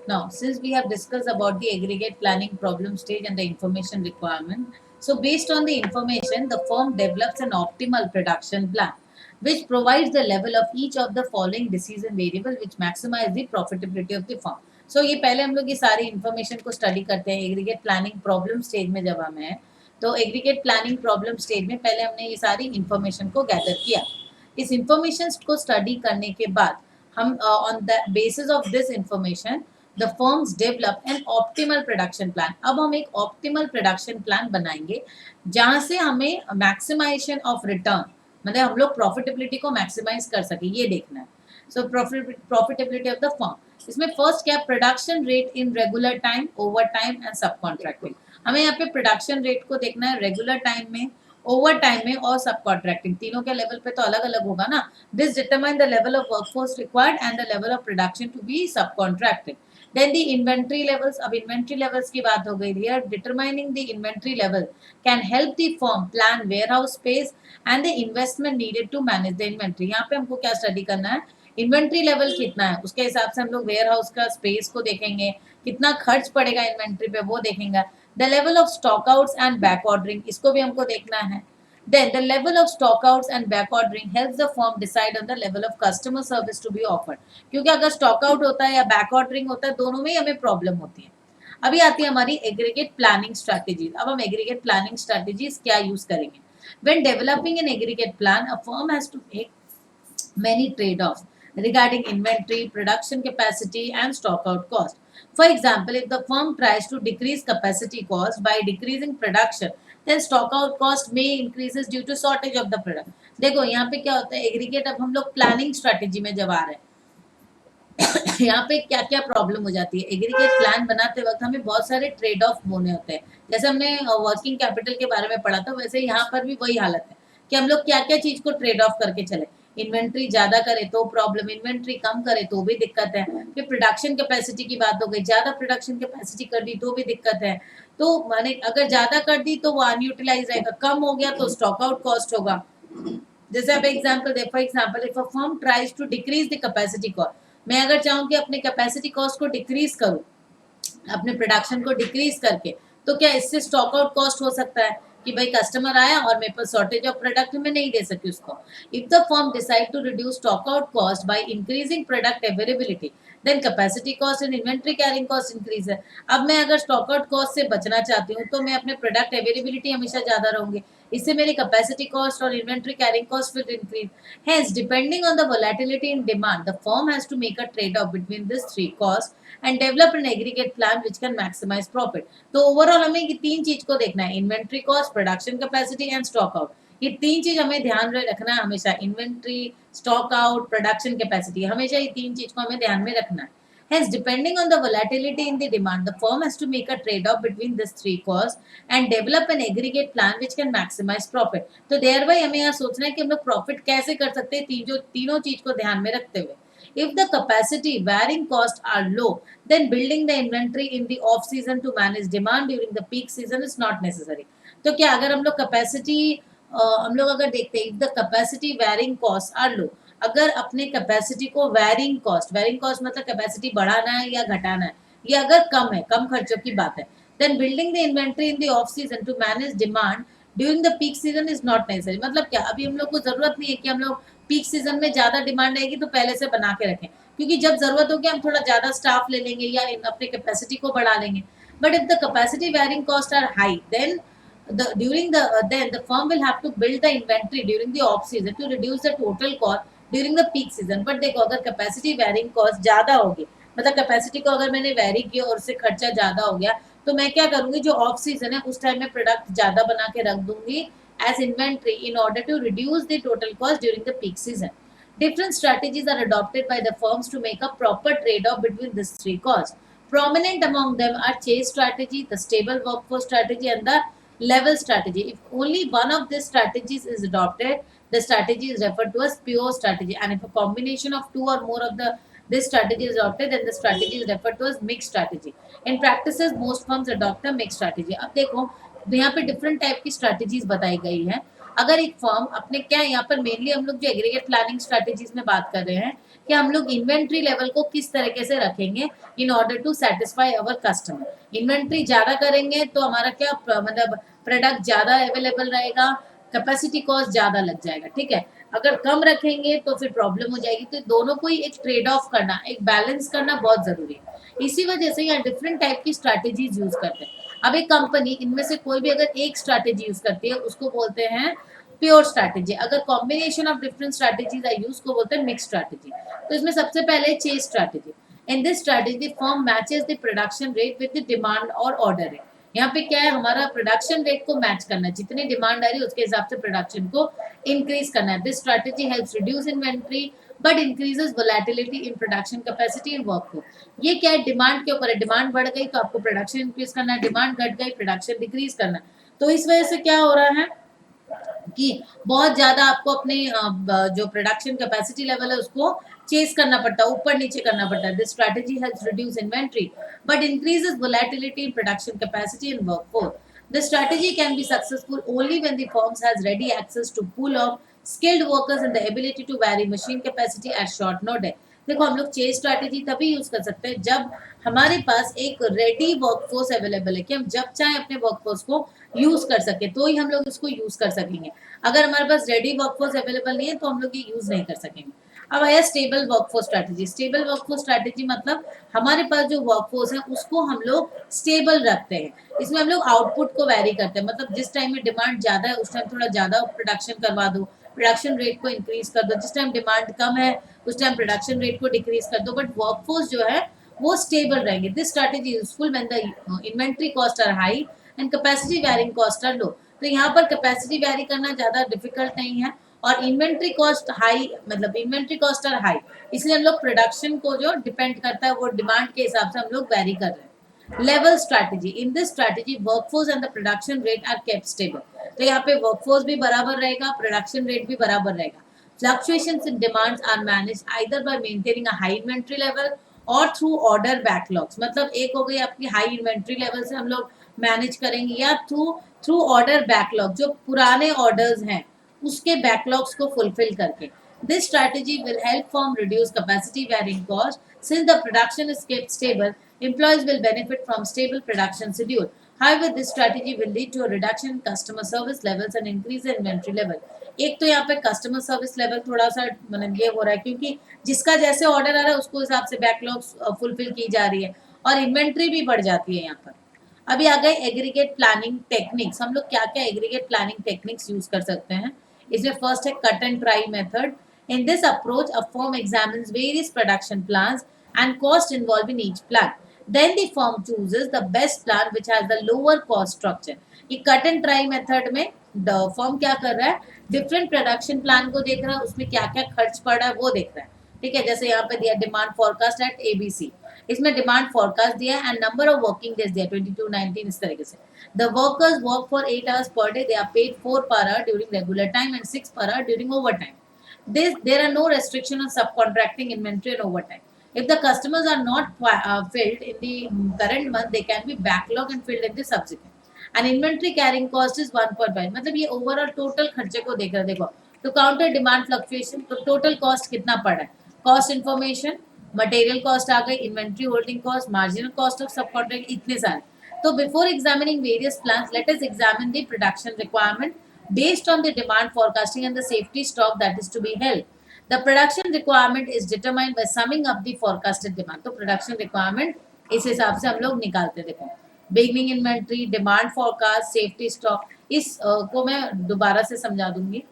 Now, since we have discussed about the aggregate planning problem stage and the information requirement, so based on the information, the firm develops an optimal production plan, which provides the level of each of the following decision variable, which maximize the profitability of the firm. So ये पहले हम लोग ये सारी information को study करते हैं aggregate planning problem stage में जब हम हैं तो aggregate planning problem stage में पहले हमने ये सारी information को gather किया. इस information को study करने के बाद हम on the basis of this information the firms develop an optimal production plan. अब हम एक optimal production plan बनाएंगे जहां से हमें maximization of return मतलब हम लोग profitability को maximize कर सके ये देखना है. So profitability of the firm. इसमें first क्या production rate in regular time, overtime and subcontracting. हमें यहाँ पे production rate को देखना है regular time में ओवर टाइम में और सब कॉन्ट्रैक्टिंग तीनों के लेवल पे तो अलग अलग होगा ना. This determine the level of workforce required and the level of production to be subcontracted. Then the inventory levels. अब inventory levels की बात हो गई. Here determining the inventory level can help the firm plan warehouse space and the investment needed to manage the inventory. यहाँ पे हमको क्या study करना है इन्वेंट्री लेवल कितना है उसके हिसाब से हम लोग वेयर हाउस का स्पेस को देखेंगे कितना खर्च पड़ेगा इन्वेंट्री पे वो देखेंगे. The level of stock outs and back ordering इसको भी हमको देखना है. Then the level of stockouts and back ordering helps the firm decide on the level of customer service to be offered. क्योंकि अगर स्टॉक आउट होता है या बैक ऑर्डरिंग होता है दोनों में ही हमें प्रॉब्लम होती है. अभी आती है हमारी एग्रीगेट प्लानिंग स्ट्रैटेजीज. अब हम एग्रीगेट प्लानिंग स्ट्रैटेजीज क्या यूज करेंगे. When developing an aggregate plan, a firm has to make many trade-offs regarding inventory, production capacity, and stock out cost. For example, if the firm tries to decrease capacity cost by decreasing production, then stock out cost may increases due to shortage of the product. देखो यहाँ पे क्या होता है aggregate अब हम लोग planning strategy में जब आ रहे हैं यहाँ पे क्या क्या प्रॉब्लम हो जाती है. एग्रीगेट प्लान बनाते वक्त हमें बहुत सारे ट्रेड ऑफ होने होते हैं. जैसे हमने वर्किंग कैपिटल के बारे में पढ़ा था वैसे यहाँ पर भी वही हालत है कि हम लोग क्या क्या चीज को ट्रेड ऑफ करके चले. इन्वेंट्री ज्यादा करे तो प्रॉब्लम, इन्वेंट्री कम करे तो भी दिक्कत है. फिर प्रोडक्शन कैपेसिटी की बात हो गई, ज्यादा प्रोडक्शन कैपेसिटी कर दी तो भी दिक्कत है. तो माने अगर ज्यादा कर दी तो वो अनयूटिलाइज रहेगा, कम हो गया तो स्टॉक आउट कॉस्ट होगा. जैसे आप एग्जांपल दे, for example if a firm tries to decrease the capacity cost, मैं अगर चाहूँ कि अपने कैपेसिटी कॉस्ट को डिक्रीज करूँ अपने प्रोडक्शन को डिक्रीज करके तो क्या इससे स्टॉक आउट कॉस्ट हो सकता है कि भाई कस्टमर आया और मेरे पास शॉर्टेज ऑफ प्रोडक्ट मैं नहीं दे सकी उसको. If the firm decide to reduce stock out cost by increasing product availability then capacity cost and inventory carrying cost increase है. अब मैं अगर स्टॉक आउट कॉस्ट से बचना चाहती हूँ तो मैं अपने प्रोडक्ट अवेलेबिलिटी हमेशा ज्यादा रहूंगी, इससे मेरी कैपेसिटी कॉस्ट और inventory carrying cost will increase. Hence, depending on the volatility in demand, the firm has to make a trade-off between these three costs and develop an aggregate plan which can maximize profit. तो overall हमें ये तीन चीज को देखना है, inventory cost, production capacity and stock out. ये तीन चीज हमें ध्यान में रखना है हमेशा, inventory, stock out, production capacity, हमेशा ये तीन चीज को हमें ध्यान में रखना है. Hence, depending on the volatility in the demand, the firm has to make a trade-off between these three costs and develop an aggregate plan which can maximize profit. तो thereby हमें यहाँ सोचना है कि हम लोग प्रॉफिट कैसे कर सकते हैं तीनों चीज को ध्यान में रखते हुए. If the capacity varying costs are low, then building the inventory in the off season to manage demand during the peak season is not necessary. तो क्या अगर हम लोग कैपेसिटी हम लोग अगर देखते हैं if the capacity varying costs are low, अगर अपने कैपेसिटी को वेरिंग कॉस्ट मतलब कैपेसिटी बढ़ाना है या घटाना है, ये अगर कम है, कम खर्चों की बात है, then building the inventory in the off season to manage demand during the peak season is not necessary. मतलब क्या अभी हम लोग को जरूरत नहीं है कि हम लोग पीक सीजन में ज्यादा डिमांड आएगी तो पहले से बना के रखें, क्योंकि जब जरूरत होगी हम थोड़ा ज्यादा स्टाफ ले लेंगे या अपने कैपेसिटी को बढ़ा लेंगे. But if the capacity varying cost are high then then the firm will have to build the inventory during the off season to reduce the total cost during the peak season. But देखो अगर capacity varying cost ज्यादा होगी, मतलब capacity को अगर मैंने very किया और उससे खर्चा ज्यादा हो गया तो मैं क्या करूंगी, जो ऑफ सीजन है उस टाइम में प्रोडक्ट ज्यादा बना के रख दूंगी as inventory in order to reduce the total cost during the peak season. Different strategies are adopted by the firms to make a proper trade-off between these three costs. Prominent among them are chase strategy, the stable workforce strategy, and the level strategy. If only one of these strategies is adopted, the strategy is referred to as pure strategy. And if a combination of two or more of this strategy is adopted, then the strategy is referred to as mixed strategy. In practices, most firms adopt a mixed strategy. अब देखो यहाँ पे different type की strategies बताई गई हैं. अगर एक फर्म अपने क्या यहाँ पर मेनली हम लोग जो एग्रीगेट प्लानिंग स्ट्रेटेजीज में बात कर रहे हैं कि हम लोग इन्वेंट्री लेवल को किस तरीके से रखेंगे in order to satisfy our customer. Inventory ज्यादा करेंगे तो हमारा क्या मतलब प्रोडक्ट ज्यादा अवेलेबल रहेगा, कैपेसिटी कॉस्ट ज्यादा लग जाएगा, ठीक है। अगर कम रखेंगे तो फिर प्रॉब्लम हो जाएगी। तो दोनों को ही एक ट्रेड ऑफ करना, एक बैलेंस करना बहुत जरूरी है। इसी वजह से यहाँ डिफरेंट टाइप की स्ट्रैटेजीज यूज करते हैं। अब एक कंपनी इनमें से कोई भी अगर एक स्ट्रैटेजी यूज करती है उसको बोलते हैं प्योर स्ट्रैटेजी। अगर combination of different strategies I use को बोलते हैं मिक्स स्ट्रैटेजी। तो इसमें सबसे पहले chase strategy. In this strategy firm matches the production rate with the demand और ऑर्डर रेट। यहाँ पे क्या है, हमारा प्रोडक्शन रेट को मैच करना है, जितनी डिमांड आ रही है उसके हिसाब से प्रोडक्शन को इंक्रीज करना है। This strategy helps reduce inventory but increases volatility in production capacity and workforce. ये क्या है, डिमांड के ऊपर है। डिमांड बढ़ गई तो आपको प्रोडक्शन इंक्रीज करना है, डिमांड घट गई प्रोडक्शन डिक्रीज करना है। तो इस वजह से क्या हो रहा है कि बहुत ज्यादा आपको अपने जो प्रोडक्शन कैपेसिटी लेवल है उसको चेस करना पड़ता है, ऊपर नीचे करना पड़ता है। This strategy helps reduce inventory but increases volatility in production capacity and workforce. The strategy can be successful only when the firm has ready access to pool of skilled workers and the ability to vary machine capacity at short notice. देखो हम लोग chess strategy तभी use कर सकते हैं जब हमारे पास एक रेडी वर्कफोर्स अवेलेबल है कि हम जब चाहे अपने वर्कफोर्स को यूज कर सके, तो ही हम लोग इसको यूज कर सकेंगे। अगर हमारे पास रेडी वर्कफोर्स अवेलेबल नहीं है तो हम लोग ये यूज नहीं कर सकेंगे। अब आया stable workforce strategy. Stable workforce strategy मतलब हमारे पास जो वर्कफोर्स है उसको हम लोग स्टेबल रखते हैं। इसमें हम लोग आउटपुट को वैरी करते हैं, मतलब जिस टाइम में डिमांड ज्यादा है उस टाइम थोड़ा ज्यादा प्रोडक्शन करवा दो, प्रोडक्शन रेट को इंक्रीज कर दो। जिस टाइम डिमांड कम है उस टाइम प्रोडक्शन रेट को डिक्रीज कर दो, बट वर्कफोर्स जो है वो स्टेबल रहेंगे। This strategy useful when the inventory cost are high and capacity varying cost are low. तो यहाँ पर कैपेसिटी वैरी करना ज्यादा डिफिकल्ट नहीं है और इन्वेंट्री कॉस्ट हाई, मतलब इन्वेंट्री कॉस्ट आर हाई, इसलिए हम लोग प्रोडक्शन को जो डिपेंड करता है वो डिमांड के हिसाब से हम लोग वैरी कर रहे हैं। Level strategy. In this strategy workforce and the production rate are kept stable. तो यहाँ पे वर्कफोर्स भी बराबर रहेगा, प्रोडक्शन रेट भी बराबर रहेगा। Fluctuations in demands are managed either by maintaining a high inventory level or through order backlogs। मतलब एक हो गई आपकी हाई इन्वेंट्री लेवल से हम लोग मैनेज करेंगे, या थ्रू ऑर्डर बैकलॉग, जो पुराने ऑर्डर्स हैं उसके बैकलॉग्स को फुलफिल करके। This strategy will help firm reduce capacity varying cost since the production is kept stable, employees will benefit from stable production schedule. However, this strategy will lead to a reduction in customer service levels and increase in inventory level। एक तो यहाँ पे customer service level थोड़ा सा मतलब ये हो रहा है क्योंकि जिसका जैसे ऑर्डर आ रहा है उसको हिसाब से बैकलॉग्स फुलफिल की जा रही है और इन्वेंट्री भी बढ़ जाती है यहाँ पर। अभी आ गए एग्रीगेट प्लानिंग टेक्निक्स। हम लोग क्या क्या एग्रीगेट प्लानिंग टेक्निक्स यूज कर सकते हैं। इसमें फर्स्ट है cut and try method. In this approach a firm examines various production plans and cost involved in each plan. Then the firm chooses the best plan which has the lower cost structure. ये cut and try method में firm क्या कर रहा है, different production plan को देख रहा है, उसमें क्या क्या खर्च पड़ रहा है वो देख रहा है, ठीक है। जैसे यहाँ पे दिया डिमांड फॉरकास्ट एट एबीसी, इसमें डिमांड फॉरकास्ट दिया and number of working days दिया 22, 19 इस तरीके से। The workers work for 8 hours per day, they are paid 4 per hour during regular time and 6 per hour during overtime. There are no restriction on subcontracting inventory and overtime. If the customers are not filled in the current month, they can be backlogged and filled in the subsequent. And inventory carrying cost is 1.5। मतलब ये overall total खर्चे को देख रहे हैं। देखो to counter demand fluctuation, तो total cost कितना पड़ा है, कॉस्ट इन्फॉर्मेशन, मटेरियल कॉस्ट आ गई, inventory holding cost, marginal cost of सब कॉन्ट्रैक्ट, इतने सारे। तो before examining various plans, let us examine the production requirement based on the demand forecasting and the safety stock that is to be held. The production requirement is determined by summing up the forecasted demand। तो production requirement इस हिसाब से हम लोग निकालते। देखो beginning inventory, demand forecast, safety stock, इस को मैं दोबारा से समझा दूंगी।